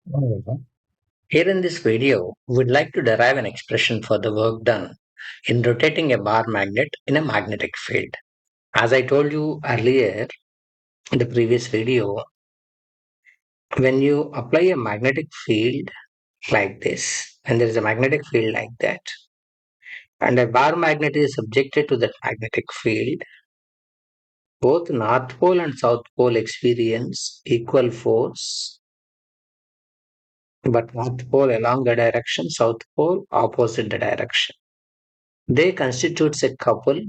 Mhm. Here in this video, we'd like to derive an expression for the work done in rotating a bar magnet in a magnetic field. As I told you earlier in the previous video, when you apply a magnetic field like this, and there is a magnetic field like that, and a bar magnet is subjected to that magnetic field, both North Pole and South Pole experience equal force, but North Pole along the direction, South Pole opposite the direction. They constitutes a couple,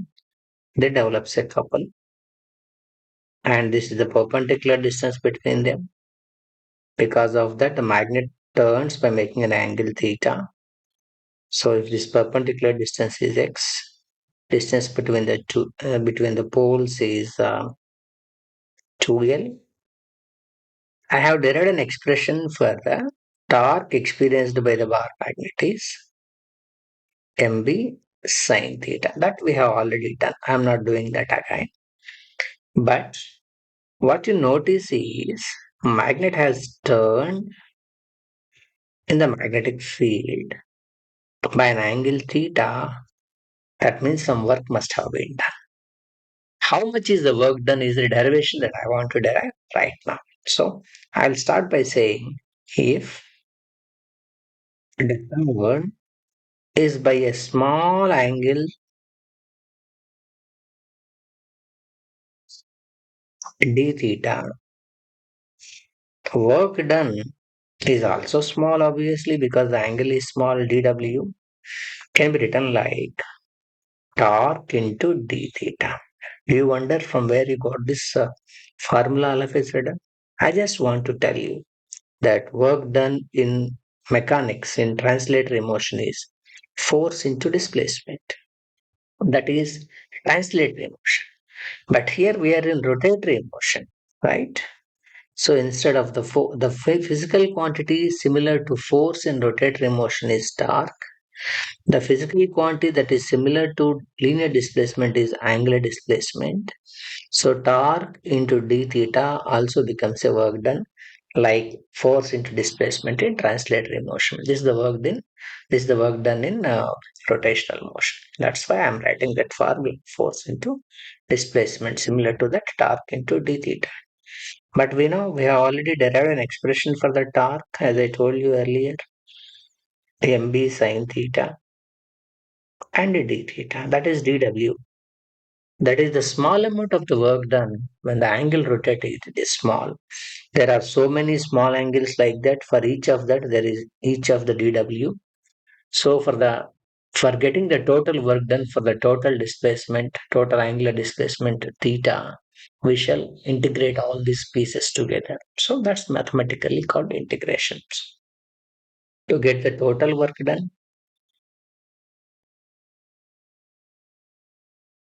they develops a couple, and this is the perpendicular distance between them. Because of that, the magnet turns by making an angle theta. So if this perpendicular distance is x, distance between the between the poles is 2l. I have derived an expression for the torque experienced by the bar magnet is mb sine theta. That we have already done. I am not doing that again. But what you notice is magnet has turned in the magnetic field by an angle theta. That means some work must have been done. How much is the work done is the derivation that I want to derive right now. So I'll start by saying if the turn is by a small angle d theta, work done is also small obviously because the angle is small dw, can be written like torque into d theta. Do you wonder from where you got this formula all of a sudden? I just want to tell you that work done in mechanics, in translatory motion, is force into displacement. That is translatory motion. But here we are in rotatory motion, right? So instead of the physical quantity similar to force in rotatory motion is torque, the physical quantity that is similar to linear displacement is angular displacement. So torque into d theta also becomes a work done like force into displacement in translatory motion. This is the work done. This is the work done in rotational motion. That's why I'm writing that formula: force into displacement, similar to that torque into d theta. But we know we have already derived an expression for the torque, as I told you earlier, mb sine theta and d theta. That is dw. That is the small amount of the work done when the angle rotated. It is small. There are so many small angles like that. For each of that, there is each of the dw. So for getting the total work done for the total displacement, total angular displacement theta, we shall integrate all these pieces together. So that's mathematically called integrations. To get the total work done,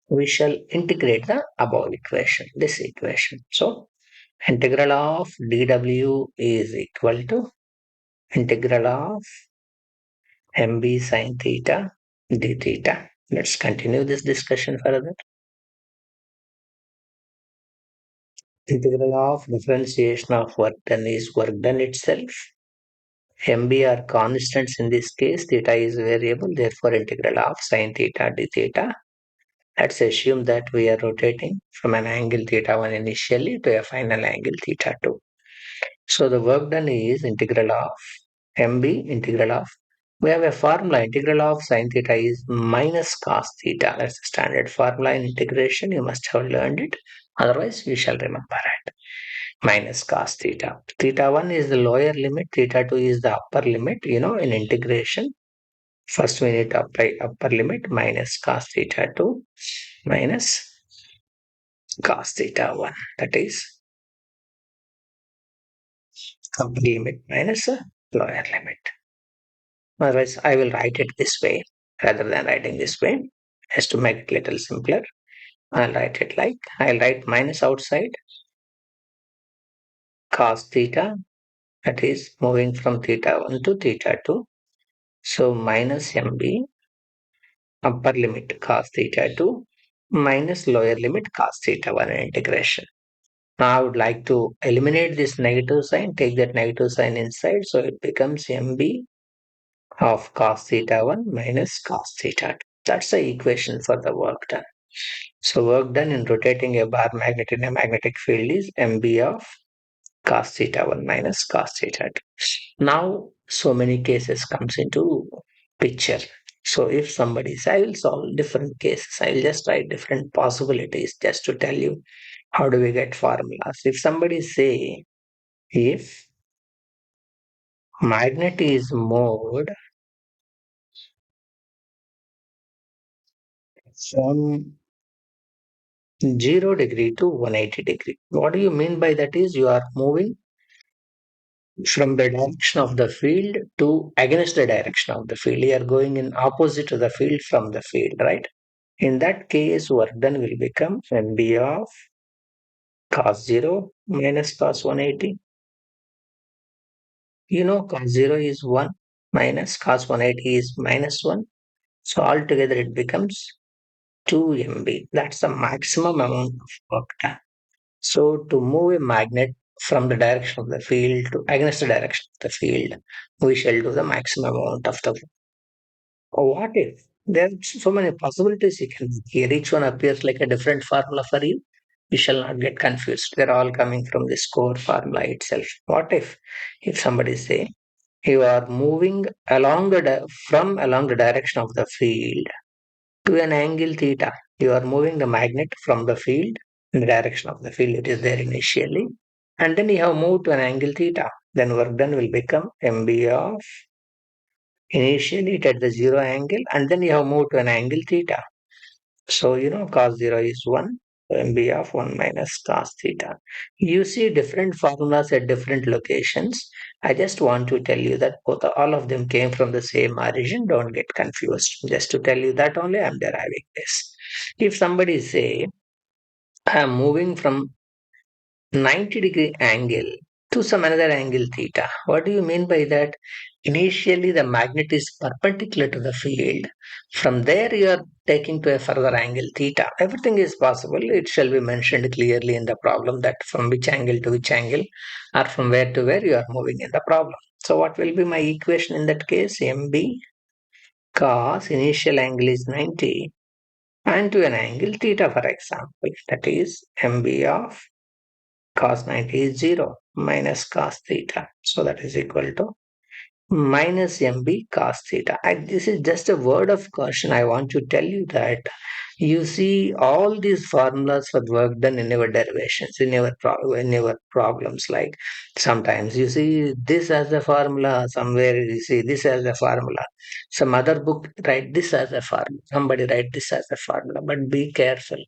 we shall integrate the above equation, this equation. So integral of dw is equal to integral of mb sine theta d theta. Let's continue this discussion further. Integral of differentiation of work done is work done itself. mb are constants in this case, theta is variable, therefore integral of sine theta d theta. Let's assume that we are rotating from an angle theta 1 initially to a final angle theta 2. So the work done is integral of mb, integral of, we have a formula, integral of sine theta is minus cos theta. That's the standard formula in integration. You must have learned it. Otherwise, you shall remember it. Minus cos theta. Theta 1 is the lower limit, theta 2 is the upper limit. In integration, first we need to apply upper limit minus cos theta 2 minus cos theta 1. That is upper limit minus lower limit. Otherwise, I will write it this way rather than writing this way. Just to make it little simpler, I'll write it like, I'll write minus outside cos theta, that is moving from theta 1 to theta 2. So minus mb upper limit cos theta 2 minus lower limit cos theta 1 integration. Now I would like to eliminate this negative sign, take that negative sign inside, so it becomes mb of cos theta 1 minus cos theta 2. That's the equation for the work done. So work done in rotating a bar magnet in a magnetic field is mb of cos theta 1 minus cos theta 2. Now so many cases comes into picture. So if somebody says, I will solve different cases, I will just write different possibilities just to tell you how do we get formulas. If somebody say, if magnet is moved from 0 degree to 180 degree, what do you mean by that is you are moving from the direction of the field to against the direction of the field. You are going in opposite to the field from the field, right? In that case, work done will become mb of cos 0 minus cos 180. You know cos 0 is 1 minus cos 180 is minus 1. So altogether it becomes 2 MB. That's the maximum amount of work done. So to move a magnet from the direction of the field to against the direction of the field, we shall do the maximum amount of the work. Or what if? There are so many possibilities you can make here. Each one appears like a different formula for you. You shall not get confused. They're all coming from this core formula itself. What if somebody say you are moving along from along the direction of the field to an angle theta. You are moving the magnet from the field in the direction of the field it is there initially, and then you have moved to an angle theta. Then work done will become mb of initially it at the zero angle, and then you have moved to an angle theta. So you know cos 0 is 1, mb of 1 minus cos theta. You see different formulas at different locations. I just want to tell you that all of them came from the same origin. Don't get confused. Just to tell you that only I'm deriving this. If somebody say, I am moving from 90-degree angle to some another angle theta. What do you mean by that? Initially, the magnet is perpendicular to the field. From there, you are taking to a further angle theta. Everything is possible. It shall be mentioned clearly in the problem that from which angle to which angle or from where to where you are moving in the problem. So, what will be my equation in that case? MB cos initial angle is 90 and to an angle theta, for example, that is MB of cos 90 is 0 minus cos theta. So that is equal to minus mb cos theta. This is just a word of caution. I want to tell you that you see all these formulas for work done in our derivations, in our problems. Like sometimes you see this as a formula, somewhere you see this as a formula. Some other book write this as a formula. Somebody write this as a formula. But be careful.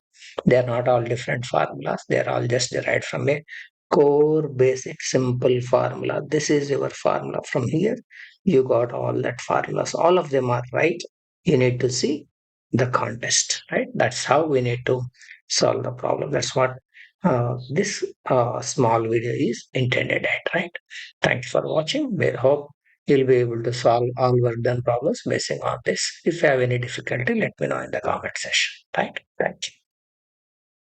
They are not all different formulas. They are all just derived from a core basic simple formula. This is your formula. From here you got all that formulas. All of them are right. You need to see the contest, right? That's how we need to solve the problem. That's what this small video is intended at, right? Thanks for watching. We hope you'll be able to solve all work done problems basing on this. If you have any difficulty, let me know in the comment section, right? Thank you.